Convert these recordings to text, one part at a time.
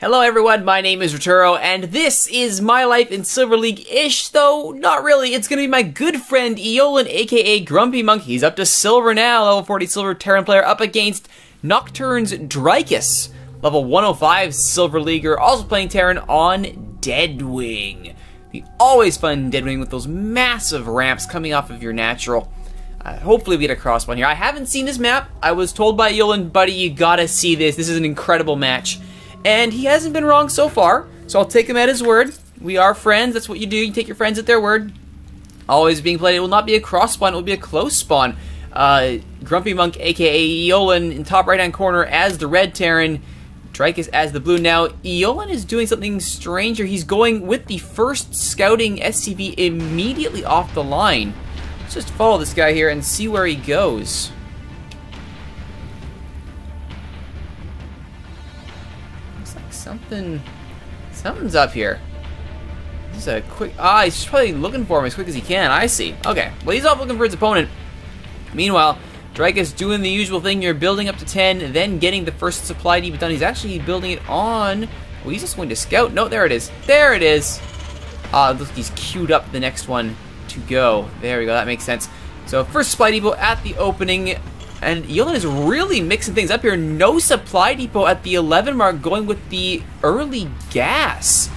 Hello everyone, my name is Rituro, and this is my life in Silver League-ish, though not really. It's gonna be my good friend Eolan, aka Grumpy Monk. He's up to silver now, level 40 silver Terran player, up against Nocturne's Dricus, level 105 silver leaguer, also playing Terran on Deadwing. The always fun Deadwing with those massive ramps coming off of your natural. Hopefully we get a cross one here. I haven't seen this map. I was told by Eolan, buddy, you gotta see this. This is an incredible match. And he hasn't been wrong so far, so I'll take him at his word. We are friends, that's what you do, you take your friends at their word. Always being played, it will not be a cross spawn, it will be a close spawn. Grumpy Monk, aka Eolan, in top right hand corner as the red Terran, Dricus as the blue. Now, Eolan is doing something stranger. He's going with the first scouting SCV immediately off the line. Let's just follow this guy here and see where he goes. Something's up here. This is a quick... he's probably looking for him as quick as he can. I see. Okay. Well, he's off looking for his opponent. Meanwhile, Dricus doing the usual thing. You're building up to 10, then getting the first supply depot done. He's actually building it on... Oh, he's just going to scout. No, there it is. There it is. Look, he's queued up the next one to go. There we go. That makes sense. So, first supply depot at the opening... And Eolan is really mixing things up here. No supply depot at the 11 mark, going with the early gas.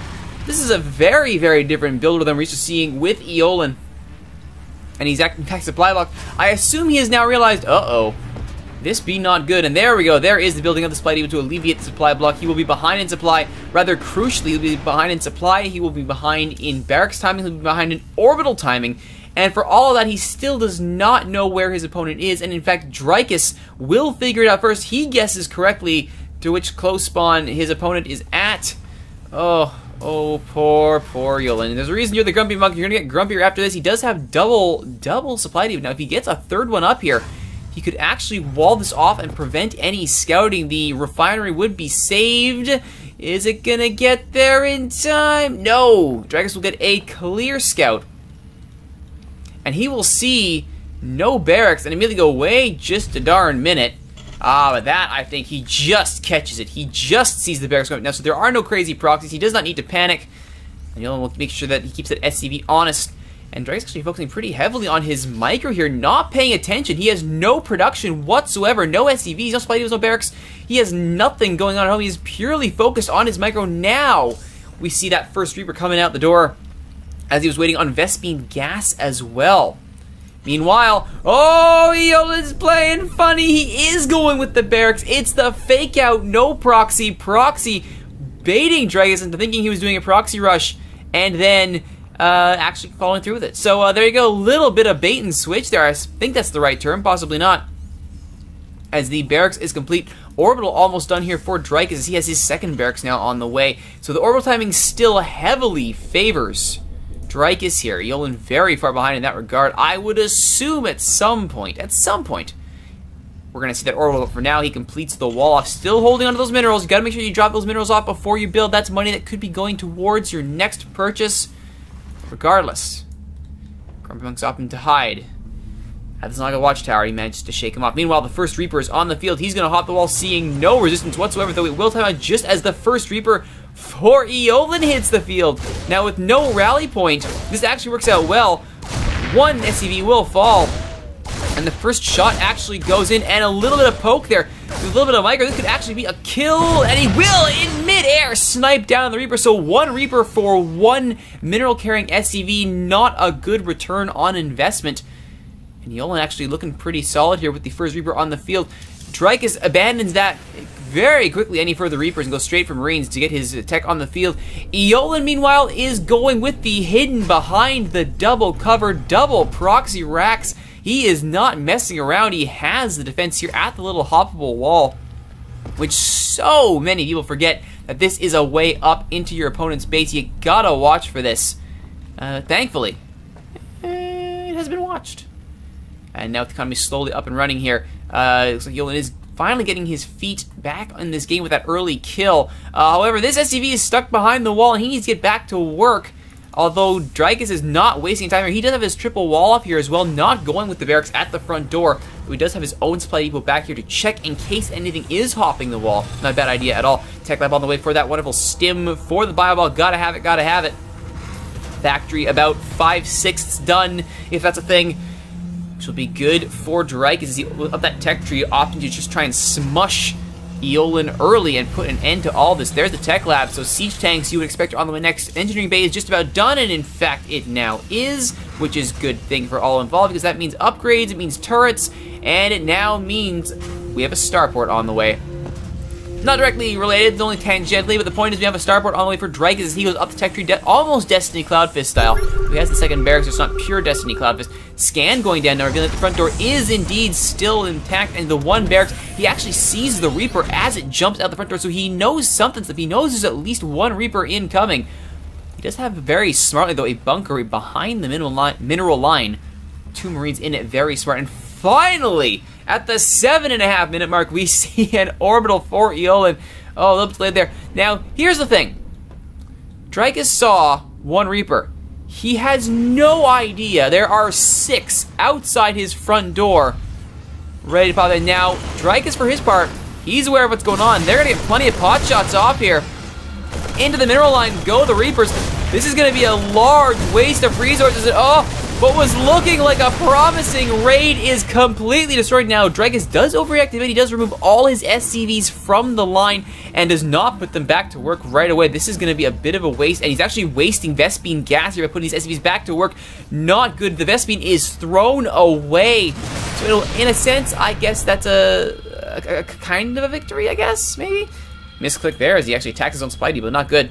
This is a very, very different build than we're used to seeing with Eolan. And he's acting back supply block. I assume he has now realized, uh-oh, this be not good. And there we go. There is the building of the supply depot to alleviate the supply block. He will be behind in supply. Rather crucially, he'll be behind in supply. He will be behind in barracks timing. He'll be behind in orbital timing. And for all of that, he still does not know where his opponent is. And in fact, Dricus will figure it out first. He guesses correctly to which close spawn his opponent is at. Oh, poor Eolan. And there's a reason you're the Grumpy Monk. You're going to get grumpier after this. He does have double supply depot. Now, if he gets a third one up here, he could actually wall this off and prevent any scouting. The refinery would be saved. Is it going to get there in time? No. Dricus will get a clear scout. And he will see no barracks and immediately go, wait just a darn minute. But that, I think, he just catches it. He just sees the barracks going now, so there are no crazy proxies. He does not need to panic. And Eolan will make sure that he keeps that SCV honest. And Drake's actually focusing pretty heavily on his micro here, not paying attention. He has no production whatsoever, no SCVs, no supply depots, no barracks. He has nothing going on at home. He is purely focused on his micro. Now we see that first Reaper coming out the door, as he was waiting on Vespine gas as well. Meanwhile, Eolan's playing funny. He is going with the barracks. It's the fake out, no proxy. Proxy baiting Dricus into thinking he was doing a proxy rush, and then actually following through with it. So there you go, a little bit of bait and switch there. I think that's the right term, possibly not. As the barracks is complete, orbital almost done here for Dricus, as he has his second barracks now on the way. So the orbital timing still heavily favors Dricus here. Eolan very far behind in that regard. I would assume at some point, we're going to see that orbital. But for now, he completes the wall off, still holding onto those minerals. You got to make sure you drop those minerals off before you build. That's money that could be going towards your next purchase. Regardless, Grumpy Monk's opting to hide. At the Naga Watchtower, he managed to shake him off. Meanwhile, the first Reaper is on the field. He's going to hop the wall, seeing no resistance whatsoever, though it will time out just as the first Reaper for Eolan hits the field. Now, with no rally point, this actually works out well. One SCV will fall, and the first shot actually goes in, and a little bit of poke there. With a little bit of micro, this could actually be a kill, and he will, in midair, snipe down the Reaper. So one Reaper for one mineral-carrying SCV, not a good return on investment. And Eolan actually looking pretty solid here with the first Reaper on the field. Dricus abandons that very quickly, any further Reapers, and goes straight for Marines to get his tech on the field. Eolan, meanwhile, is going with the hidden behind the double cover, double proxy racks. He is not messing around. He has the defense here at the little hoppable wall, which so many people forget that this is a way up into your opponent's base. You gotta watch for this. Thankfully, it has been watched. And now the economy is slowly up and running here. Looks like Eolan is finally getting his feet back in this game with that early kill. However, this SCV is stuck behind the wall, and he needs to get back to work. Although Dreykus is not wasting time here. He does have his triple wall up here as well, not going with the barracks at the front door. But he does have his own supply depot back here to check in case anything is hopping the wall. Not a bad idea at all. Tech lab on the way for that wonderful stim for the bio-ball. Gotta have it, gotta have it. Factory about 5/6 done, if that's a thing. Which will be good for Dreykus as he up that tech tree, opting to just try and smush Eolan early and put an end to all this. There's the tech lab, so siege tanks you would expect are on the way next. Engineering bay is just about done, and in fact it now is, which is a good thing for all involved because that means upgrades, it means turrets, and it now means we have a starport on the way. Not directly related, only tangentially, but the point is we have a starport on the way for Dreykus as he goes up the tech tree, almost Destiny Cloudfist style. He has the second barracks, so it's not pure Destiny Cloudfist. Scan going down now, revealing that the front door is indeed still intact, and the one barracks, he actually sees the Reaper as it jumps out the front door, so he knows something's up. He knows there's at least one Reaper incoming. He does have very smartly, though, a bunker behind the mineral line. 2 Marines in it, very smart, and finally, at the 7.5 minute mark, we see an orbital for Eolan. Oh, a little bit delayed there. Now, here's the thing. Dreykus saw one Reaper. He has no idea there are 6 outside his front door ready to pop in. Now, Dreykus, for his part, he's aware of what's going on. They're going to get plenty of pot shots off here. Into the mineral line go the Reapers. This is going to be a large waste of resources. Oh, what was looking like a promising raid is completely destroyed now. Dreykus does overreact a bit. He does remove all his SCVs from the line and does not put them back to work right away. This is going to be a bit of a waste, and he's actually wasting Vespene gas here by putting these SCVs back to work. Not good. The Vespene is thrown away. So it'll, in a sense, I guess that's a kind of a victory, I guess, maybe? Misclick there as he actually attacks his own supply depot. Not good.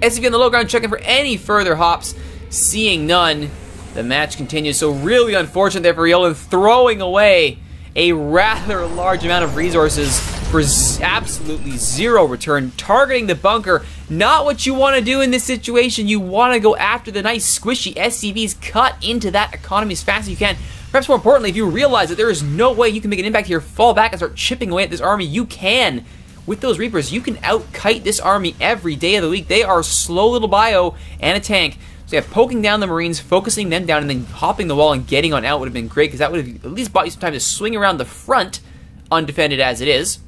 SCV on the low ground checking for any further hops. Seeing none. The match continues, so really unfortunate there for Eolan, throwing away a rather large amount of resources for absolutely zero return, targeting the bunker. Not what you want to do in this situation. You want to go after the nice squishy SCVs, cut into that economy as fast as you can. Perhaps more importantly, if you realize that there is no way you can make an impact here, fall back and start chipping away at this army, you can. With those Reapers, you can out-kite this army every day of the week. They are slow little bio and a tank. So yeah, poking down the Marines, focusing them down, and then hopping the wall and getting on out would have been great, because that would have at least bought you some time to swing around the front, undefended as it is,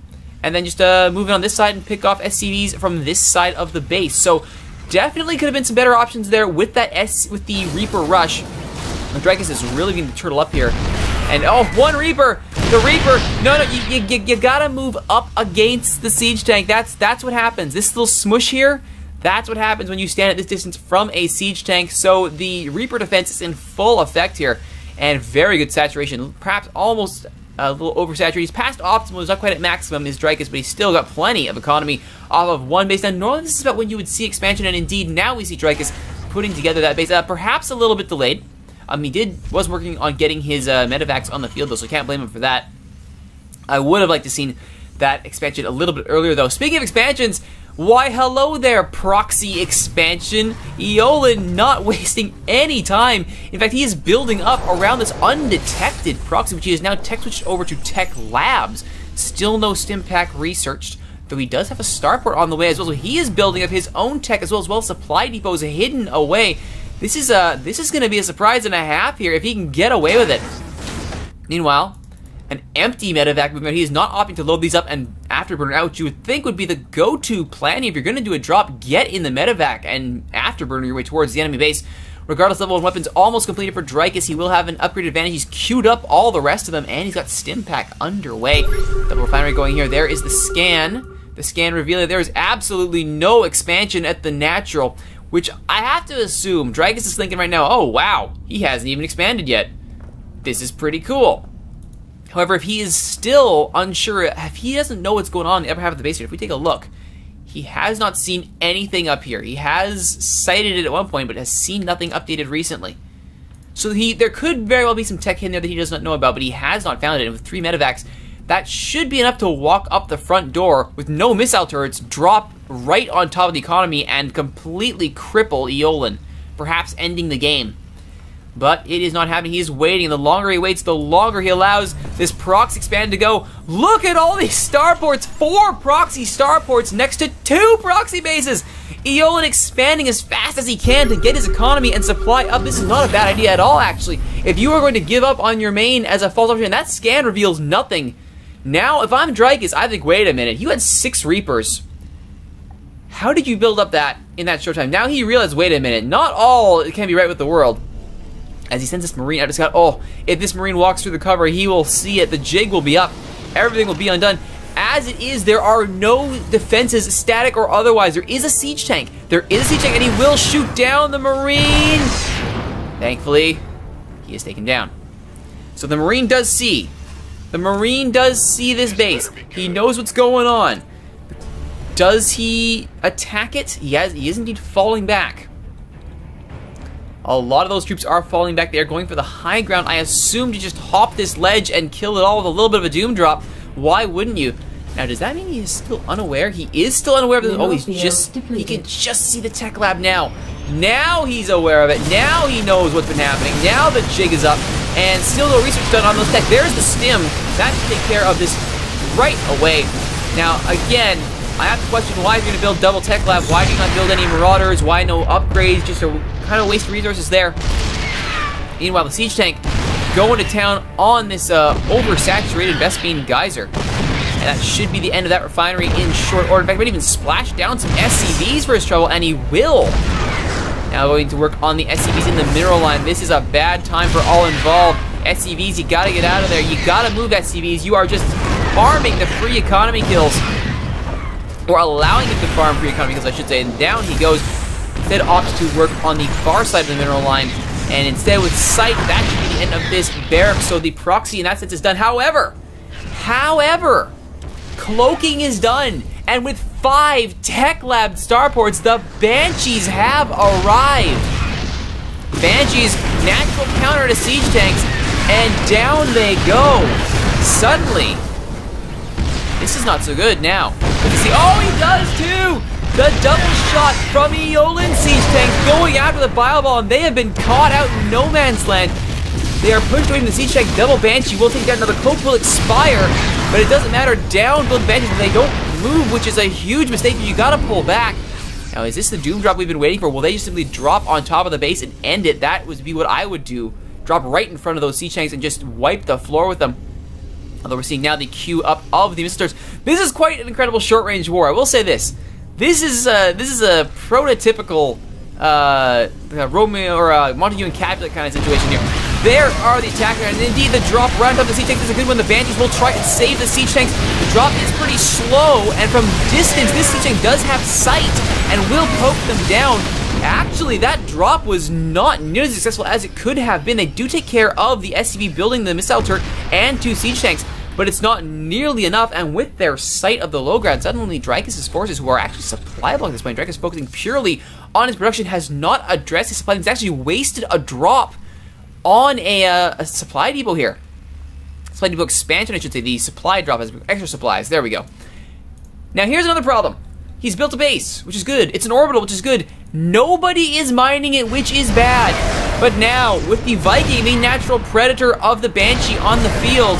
and then just moving on this side and pick off SCVs from this side of the base. So definitely could have been some better options there with that with the Reaper rush. And Dreykus is really going to turtle up here. And oh, one Reaper! The Reaper! No, you gotta move up against the siege tank. That's what happens. This little smush here, that's what happens when you stand at this distance from a siege tank. So the Reaper defense is in full effect here, and very good saturation. Perhaps almost a little oversaturated. He's past optimal. He's not quite at maximum, is Dreykus, but he's still got plenty of economy off of one base. Now, normally this is about when you would see expansion, and indeed now we see Dreykus putting together that base. Perhaps a little bit delayed. He was working on getting his medevacs on the field, though, so can't blame him for that. I would have liked to have seen that expansion a little bit earlier, though. Speaking of expansions, why, hello there, Proxy Expansion. Eolan not wasting any time. In fact, he is building up around this undetected proxy, which he is now tech switched over to Tech Labs. Still no stim pack researched, though he does have a starport on the way as well, so he is building up his own tech as well supply depots hidden away. This is going to be a surprise and a half here if he can get away with it. Meanwhile, an empty medevac movement. He is not opting to load these up and afterburner out, which you would think would be the go-to plan here. If you're going to do a drop, get in the medevac and afterburner your way towards the enemy base. Regardless, level 1 weapons almost completed for Dreykus. He will have an upgrade advantage. He's queued up all the rest of them, and he's got stim pack underway. Double refinery going here. There is the scan. The scan revealing there is absolutely no expansion at the natural, which I have to assume Dreykus is thinking right now, oh wow, he hasn't even expanded yet. This is pretty cool. However, if he is still unsure, if he doesn't know what's going on in the upper half of the base here, if we take a look, he has not seen anything up here. He has cited it at one point, but has seen nothing updated recently. So there could very well be some tech in there that he does not know about, but he has not found it. And with 3 medevacs, that should be enough to walk up the front door with no missile turrets, drop right on top of the economy, and completely cripple Eolan, perhaps ending the game. But it is not happening. He is waiting. The longer he waits, the longer he allows this Proxy Expand to go. Look at all these starports. 4 Proxy starports next to 2 Proxy bases. Eolan expanding as fast as he can to get his economy and supply up. This is not a bad idea at all, actually. If you are going to give up on your main as a false option, that scan reveals nothing. Now, if I'm Dreykus, I think, wait a minute. You had 6 Reapers. How did you build up that in that short time? Now he realized, wait a minute, not all can be right with the world. As he sends this Marine out to scout, oh, if this Marine walks through the cover, he will see it. The jig will be up. Everything will be undone. As it is, there are no defenses, static or otherwise. There is a siege tank. There is a siege tank, and he will shoot down the Marine. Thankfully, he is taken down. So the Marine does see. The Marine does see this base. He knows what's going on. Does he attack it? He is indeed falling back. A lot of those troops are falling back. They are going for the high ground. I assume to just hop this ledge and kill it all with a little bit of a doom drop. Why wouldn't you? Now, does that mean he is still unaware? He is still unaware of this. Oh, he can just see the tech lab now. Now he's aware of it. Now he knows what's been happening. Now the jig is up. And still no research done on those tech. There's the stim. That should take care of this right away. Now, again, I have to question why you're going to build double tech lab. Why do you not build any marauders? Why no upgrades? Just a kind of waste of resources there. Meanwhile, the siege tank going to town on this oversaturated Vespine geyser. And that should be the end of that refinery in short order. In fact, he might even splash down some SCVs for his trouble, and he will. Now going to work on the SCVs in the mineral line. This is a bad time for all involved. SCVs, you gotta get out of there. You gotta move SCVs. You are just farming the free economy kills. Or allowing him to farm free economy kills, I should say. And down he goes. Instead opts to work on the far side of the mineral line. And instead with sight, that should be the end of this barrack. So the proxy in that sense is done. However, cloaking is done. And with 5 tech lab starports, the Banshees have arrived. Banshees, natural counter to siege tanks, and down they go. Suddenly, this is not so good now. See, oh, he does too! The double shot from Eolan siege tanks going after the bile ball, and they have been caught out in no man's land. They are pushed away from the siege tank. Double Banshee will take down. Another cloak will expire, but it doesn't matter. Down go the Banshees, and they don't move, which is a huge mistake. You gotta pull back. Now, is this the doom drop we've been waiting for? Will they just simply drop on top of the base and end it? That would be what I would do. Drop right in front of those siege tanks and just wipe the floor with them. Although we're seeing now the queue up of the missiles. This is quite an incredible short-range war. I will say this: this is a prototypical Romeo or Montague and Capulet kind of situation here. There are the attackers, and indeed the drop right on top of the siege tanks is a good one. The Banshees will try and save the siege tanks. The drop is pretty slow, and from distance, this siege tank does have sight and will poke them down. Actually, that drop was not nearly as successful as it could have been. They do take care of the SCV building, the missile turret, and 2 siege tanks, but it's not nearly enough. And with their sight of the low ground, suddenly Dreykus' forces, who are actually supplyable at this point, Dreykus focusing purely on his production, has not addressed his supply. He's actually wasted a drop on a supply depot here. Supply depot expansion, I should say. The supply drop has extra supplies. There we go. Now here's another problem. He's built a base, which is good. It's an orbital, which is good. Nobody is mining it, which is bad. But now, with the Viking, the natural predator of the Banshee on the field,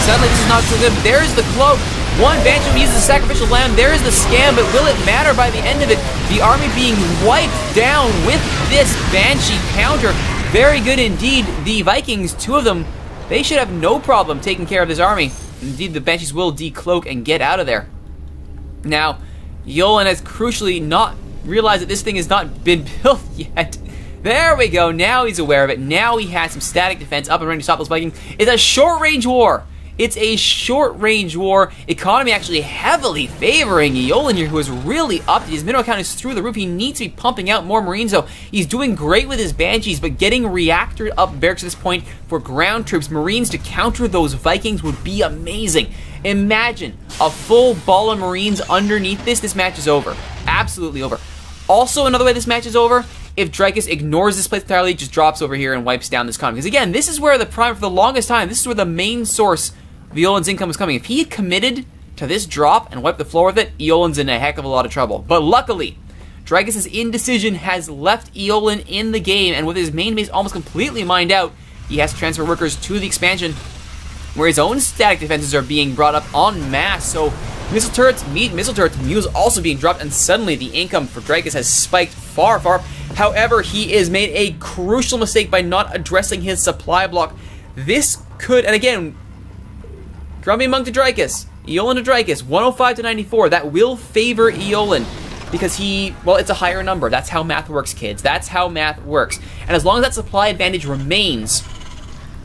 suddenly this is not so good. But there's the cloak. One Banshee uses a sacrificial lamb. There is the scam, but will it matter by the end of it? The army being wiped down with this Banshee counter. Very good indeed. The Vikings, 2 of them, they should have no problem taking care of this army. Indeed, the Banshees will decloak and get out of there. Now, Eolan has crucially not realized that this thing has not been built yet. There we go. Now he's aware of it. Now he has some static defense up and ready to stop those Vikings. It's a short-range war. It's a short-range war. Economy actually heavily favoring Eolan here, who is really up. His mineral count is through the roof. He needs to be pumping out more Marines, though. He's doing great with his Banshees, but getting reactored up barracks at this point for ground troops, Marines to counter those Vikings would be amazing. Imagine a full ball of Marines underneath this. This match is over. Absolutely over. Also, another way this match is over, if Dreykus ignores this place entirely, just drops over here and wipes down this economy. Because again, this is where the prime, for the longest time, this is where the main source of Eolan's income was coming. If he had committed to this drop and wiped the floor with it, Eolan's in a heck of a lot of trouble. But luckily, Dragus' indecision has left Eolan in the game, and with his main base almost completely mined out, he has to transfer workers to the expansion, where his own static defenses are being brought up en masse. So missile turrets meet missile turrets, mules also being dropped, and suddenly the income for Dragus has spiked far, far. However, he has made a crucial mistake by not addressing his supply block. This could, and again, Grumpy Monk to Dragus, Eolan to Dragus, 105 to 94. That will favor Eolan because he, well, it's a higher number. That's how math works, kids. That's how math works. And as long as that supply advantage remains,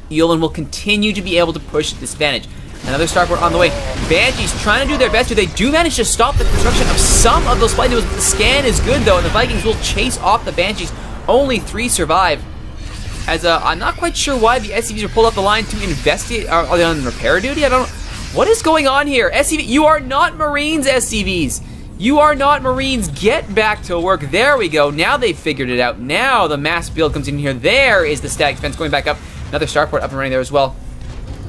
Eolan will continue to be able to push this advantage. Another starport on the way. Banshees trying to do their best here. They do manage to stop the construction of some of those flight duels. The scan is good though, and the Vikings will chase off the Banshees. Only 3 survive. As I'm not quite sure why the SCVs were pulled off the line to investigate. Are they on repair duty? I don't know. What is going on here? SCV, you are not Marines, SCVs. You are not Marines. Get back to work. There we go. Now they've figured it out. Now the mass build comes in here. There is the static defense going back up. Another starport up and running there as well.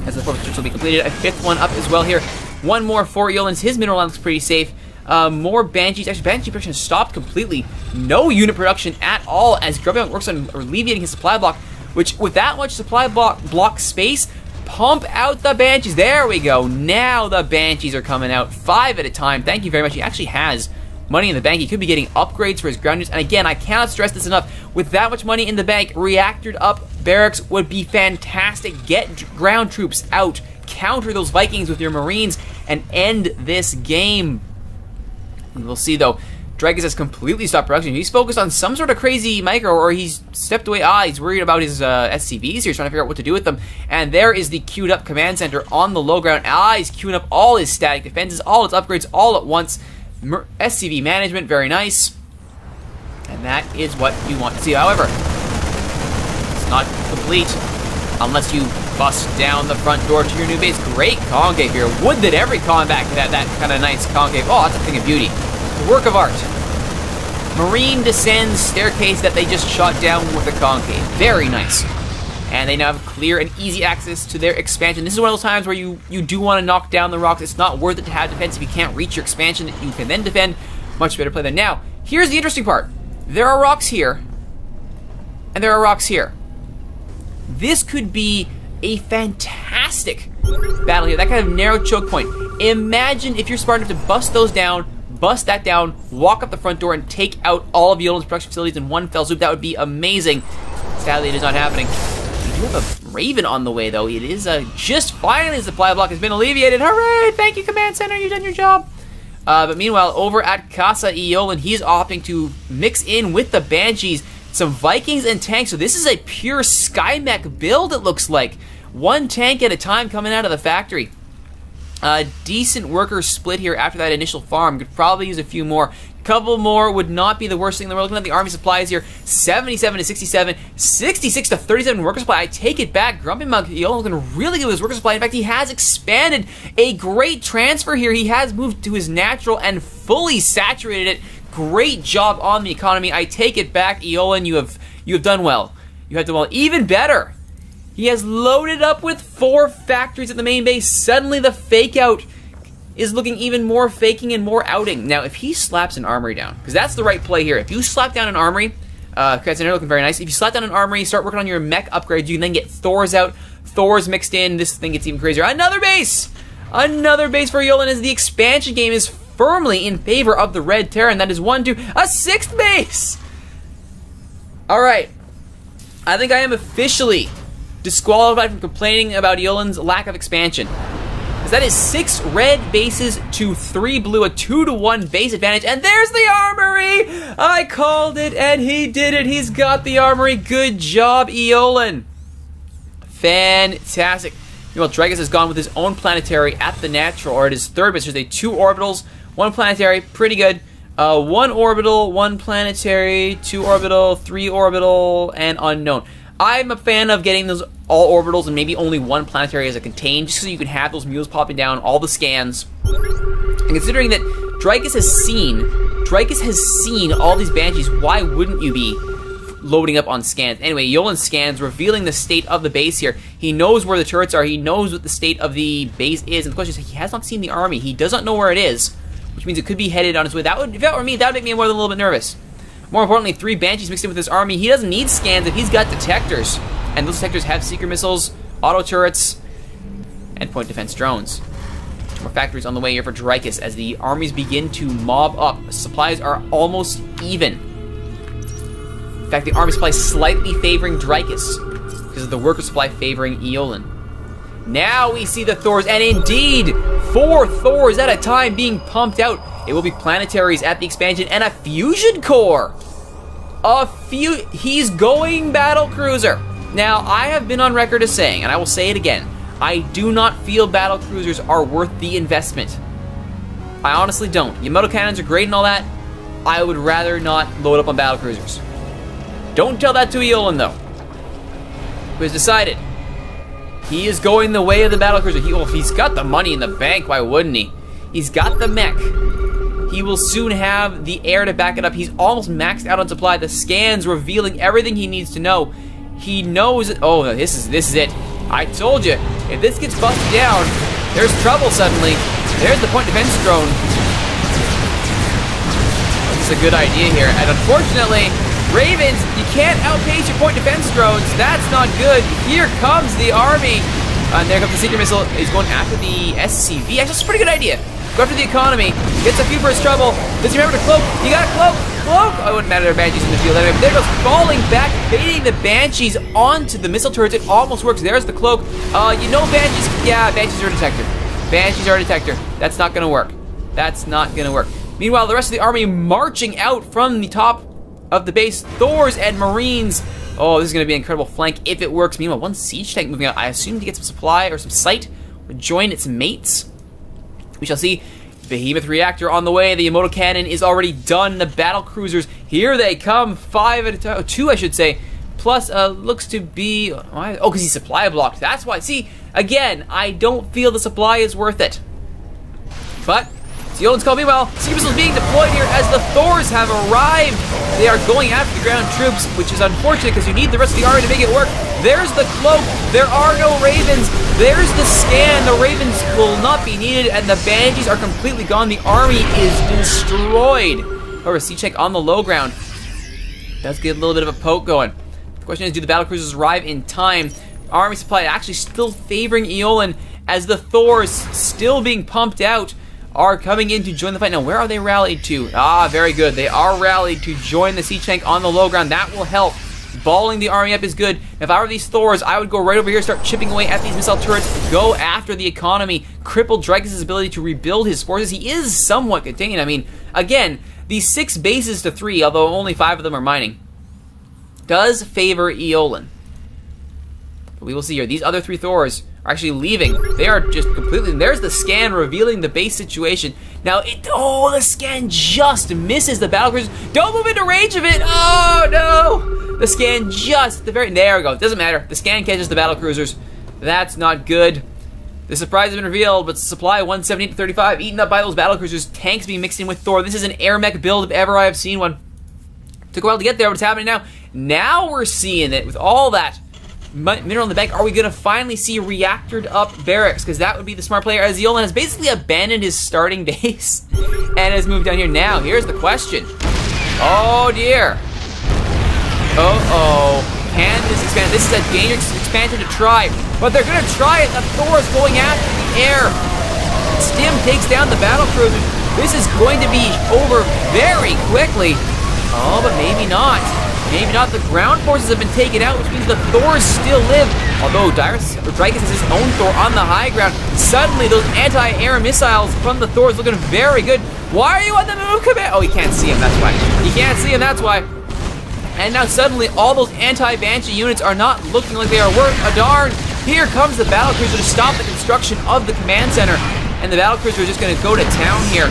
As the 4th will be completed. A 5th one up as well here. One more for Eolan's. His mineral line looks pretty safe. More Banshees. Actually, Banshee production has stopped completely. No unit production at all as Grumpy Monk works on alleviating his supply block, which with that much supply block space, pump out the Banshees. There we go. Now the Banshees are coming out 5 at a time. Thank you very much. He actually has money in the bank. He could be getting upgrades for his ground units. And again, I cannot stress this enough. With that much money in the bank, reactored up barracks would be fantastic. Get ground troops out. Counter those Vikings with your Marines and end this game. We'll see though. Dragus has completely stopped production. He's focused on some sort of crazy micro, or he's stepped away. He's worried about his SCVs here. He's trying to figure out what to do with them. And there is the queued up command center on the low ground. He's queuing up all his static defenses, all its upgrades, all at once. SCV management, very nice. And that is what you want to see. However, it's not complete unless you bust down the front door to your new base. Great concave here. Would that every combat could have that kind of nice concave. Oh, that's a thing of beauty. The work of art. Marine descends staircase that they just shot down with a concave. Very nice. And they now have clear and easy access to their expansion. This is one of those times where you do want to knock down the rocks. It's not worth it to have defense if you can't reach your expansion that you can then defend. Much better play there. Now, here's the interesting part. There are rocks here, and there are rocks here. This could be a fantastic battle here. That kind of narrow choke point. Imagine if you're smart enough to bust those down, bust that down, walk up the front door, and take out all of Eolan's production facilities in one fell swoop. That would be amazing. Sadly, it is not happening. We do have a Raven on the way, though. It is just finally the supply block has been alleviated. Hooray! Thank you, Command Center. You've done your job. But meanwhile, over at Casa Eolan, he's opting to mix in with the Banshees some Vikings and tanks. So this is a pure Skymech build, it looks like. One tank at a time coming out of the factory. Decent worker split here after that initial farm. Could probably use a few more. Couple more would not be the worst thing in the world. Looking at the army supplies here, 77 to 67, 66 to 37 worker supply. I take it back. Grumpy Monk, Eolan's going to really give his worker supply. In fact, he has expanded. A great transfer here. He has moved to his natural and fully saturated it. Great job on the economy. I take it back, Eolan. You have done well. You have done well. Even better, he has loaded up with 4 factories at the main base. Suddenly, the fake out is looking even more faking and more outing. Now, if he slaps an armory down, because that's the right play here. If you slap down an armory, Center looking very nice. If you slap down an armory, start working on your mech upgrades, you can then get Thors out. Thors mixed in. This thing gets even crazier. Another base! Another base for Eolan as the expansion game is firmly in favor of the Red Terran. That is 1, 2, a 6th base! Alright. I think I am officially disqualified from complaining about Eolan's lack of expansion. That is 6 red bases to 3 blue, a 2-to-1 base advantage, and there's the armory! I called it, and he did it. He's got the armory. Good job, Eolan. Fantastic. Meanwhile, Dragus has gone with his own planetary at the natural, or at his 3rd base. There's 2 orbitals, 1 planetary, pretty good. 1 orbital, 1 planetary, 2 orbital, 3 orbital, and unknown. I'm a fan of getting those all orbitals and maybe only 1 planetary as a contain, just so you can have those mules popping down, all the scans. And considering that Dragus has seen all these Banshees, why wouldn't you be loading up on scans? Anyway, Eolan scans revealing the state of the base here. He knows where the turrets are. He knows what the state of the base is. And the question is, he has not seen the army. He does not know where it is. which means it could be headed on its way. That would, if that were me, that would make me more than a little bit nervous. More importantly, 3 Banshees mixed in with his army. He doesn't need scans if he's got detectors. And those detectors have seeker missiles, auto turrets, and point defense drones. 2 more factories on the way here for Dreykus as the armies begin to mob up. Supplies are almost even. In fact, the army supply is slightly favoring Dreykus because of the worker supply favoring Eolan. Now we see the Thors, and indeed, 4 Thors at a time being pumped out. It will be planetaries at the expansion and a fusion core. He's going Battlecruiser. Now, I have been on record as saying, and I will say it again, I do not feel Battlecruisers are worth the investment. I honestly don't. Yamato cannons are great and all that. I would rather not load up on Battlecruisers. Don't tell that to Eolan, though, who has decided he is going the way of the Battlecruiser. If he's got the money in the bank, why wouldn't he? He's got the mech. He will soon have the air to back it up. He's almost maxed out on supply. The scans revealing everything he needs to know. He knows it. Oh, this is it. I told you, if this gets busted down, there's trouble suddenly. There's the point defense drone. This is a good idea here. And unfortunately, Ravens, you can't outpace your point defense drones. That's not good. Here comes the army. And there comes the seeker missile. He's going after the SCV. Actually, that's a pretty good idea. Go after the economy. Gets a few for his trouble. Does he remember to cloak? You got a cloak. Cloak. Oh, it wouldn't matter. There are Banshees in the field anyway. But there goes falling back, baiting the Banshees onto the missile turrets. It almost works. There's the cloak. You know Banshees. Yeah, Banshees are a detector. Banshees are a detector. That's not gonna work. That's not gonna work. Meanwhile, the rest of the army marching out from the top of the base. Thors and Marines. Oh, this is gonna be an incredible flank if it works. Meanwhile, 1 siege tank moving out. I assume to get some supply or some sight or join its mates. We shall see. Behemoth reactor on the way. The Yamato cannon is already done. The battle cruisers, here they come. 5 at a time. 2, I should say. Plus, looks to be... Oh, because he's supply blocked. That's why. See, again, I don't feel the supply is worth it. But, Eolan's called. Meanwhile, seeker missiles being deployed here as the Thors have arrived. They are going after the ground troops, which is unfortunate because you need the rest of the army to make it work. There's the cloak. There are no Ravens. There's the scan. The Ravens will not be needed, and the Banshees are completely gone. The army is destroyed. However, siege tank on the low ground does get a little bit of a poke going. The question is, do the battlecruisers arrive in time? Army supply actually still favoring Eolan as the Thors, still being pumped out, are coming in to join the fight. Now, where are they rallied to? Ah, very good. They are rallied to join the siege tank on the low ground. That will help. Balling the army up is good. If I were these Thors, I would go right over here, start chipping away at these missile turrets, go after the economy, cripple Dreykus' ability to rebuild his forces. He is somewhat contained. I mean, again, these 6 bases to 3, although only 5 of them are mining, does favor Eolan. But we will see here. These other 3 Thors are actually leaving. They are just completely... There's the scan revealing the base situation. Now, the scan just misses the battlecruisers. Don't move into range of it. Oh, no. The scan just... There we go. It doesn't matter. The scan catches the battlecruisers. That's not good. The surprise has been revealed, but supply 178 to 35, eaten up by those battlecruisers. Tanks being mixed in with Thor. This is an air mech build if ever I have seen one. Took a while to get there, but it's happening now. Now we're seeing it with all that mineral in the bank. Are we going to finally see reactored up barracks? Because that would be the smart player, as Eolan has basically abandoned his starting base and has moved down here. Now, here's the question. Oh, dear. Uh-oh. Can this expand? This is a dangerous expansion to try, but they're going to try it. The Thor's going after the air. Stim takes down the battlecruiser. This is going to be over very quickly. Oh, but maybe not. Maybe not. The ground forces have been taken out, which means the Thors still live. Although Dreykus has his own Thor on the high ground. Suddenly, those anti-air missiles from the Thors looking very good. Why are you on the move command? Oh, he can't see him, that's why. He can't see him, that's why. And now suddenly, all those anti-Banshee units are not looking like they are worth a darn. Here comes the battlecruiser to stop the construction of the command center. And the battlecruiser is just going to go to town here.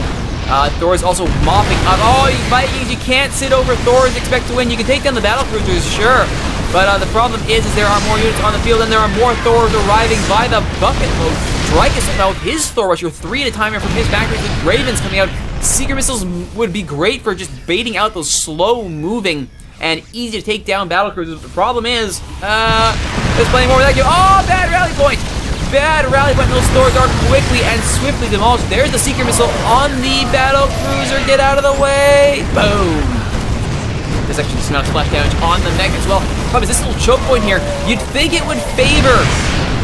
Thor is also mopping up. Oh, you Vikings, you can't sit over Thor's, expect to win. You can take down the battlecruisers, sure. But the problem is there are more units on the field and there are more Thors arriving by the bucket load. Dreykus now with his Thor Rush, 3 at a time here from his factories with Ravens coming out. Seeker missiles would be great for just baiting out those slow-moving and easy to take down battlecruisers. The problem is, there's plenty more without you. Oh, bad rally point! bad. Rally point, those stores are quickly and swiftly demolished. There's the secret missile on the Battlecruiser. Get out of the way. Boom. There's actually just amount of splash damage on the mech as well. Problem is, this little choke point here, you'd think it would favor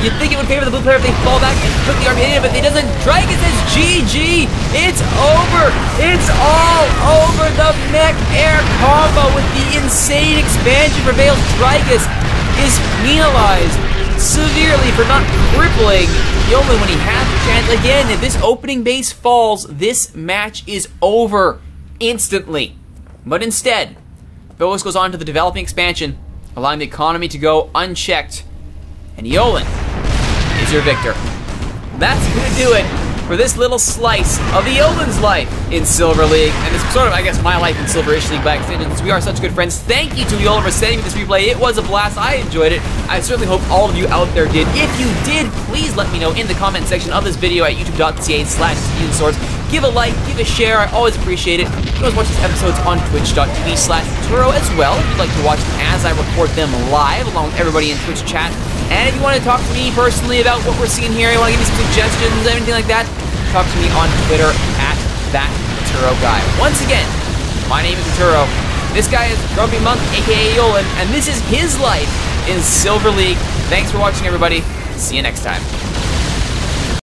the blue player if they fall back and quickly RB, but it doesn't. Dragon says GG. It's over. It's all over. The mech air combo with the insane expansion prevails. Dragus is penalized severely for not crippling Eolan when he has the chance. Again, if this opening base falls, this match is over instantly. But instead, Phyllis goes on to the developing expansion, allowing the economy to go unchecked. And Eolan is your victor. That's gonna do it for this little slice of Eolan's life in Silver League, and it's sort of, I guess, my life in Silver-ish League by extension, since we are such good friends. Thank you to Eolan for sending me this replay. It was a blast. I enjoyed it. I certainly hope all of you out there did. If you did, please let me know in the comment section of this video at youtube.ca/SC2. Give a like, give a share. I always appreciate it. You can always watch these episodes on twitch.tv/Rituro as well if you'd like to watch them as I record them live along with everybody in Twitch chat. And if you want to talk to me personally about what we're seeing here, you want to give me some suggestions, anything like that, talk to me on Twitter at @ThatRituroGuy. Once again, my name is Rituro. This guy is Grumpy Monk, aka Eolan, and this is his life in Silver League. Thanks for watching, everybody. See you next time.